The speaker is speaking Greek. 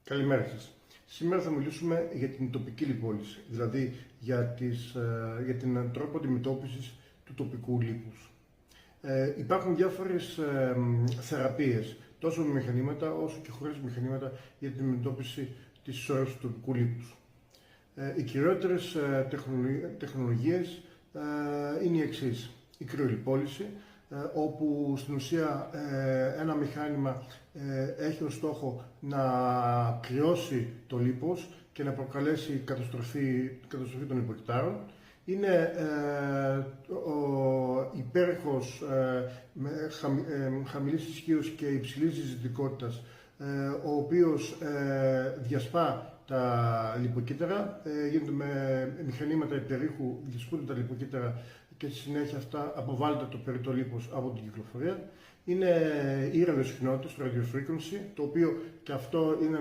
Καλημέρα σας. Σήμερα θα μιλήσουμε για την τοπική λιπόλυση, δηλαδή για την τρόπο αντιμετώπισης του τοπικού λίπους. Υπάρχουν διάφορες θεραπείες, τόσο με μηχανήματα όσο και χωρίς μηχανήματα, για την αντιμετώπιση της σώρευσης του τοπικού λίπους. Οι κυριότερες τεχνολογίες είναι οι εξής. Η κρυολιπόλυση, όπου στην ουσία ένα μηχάνημα έχει ως στόχο να κρυώσει το λίπος και να προκαλέσει καταστροφή των λιποκυτάρων. Είναι υπέροχος, χαμηλής ισχύως και υψηλής ζυζανιότητας, ο οποίος διασπά τα λιποκύτταρα, γίνονται με μηχανήματα υπερήχου, διασπούνται τα λιποκύτταρα και στη συνέχεια αυτά αποβάλλεται το περιττό λίπος από την κυκλοφορία. Είναι η ραδιοσυχνότητες, το radio frequency, το οποίο και αυτό είναι ένα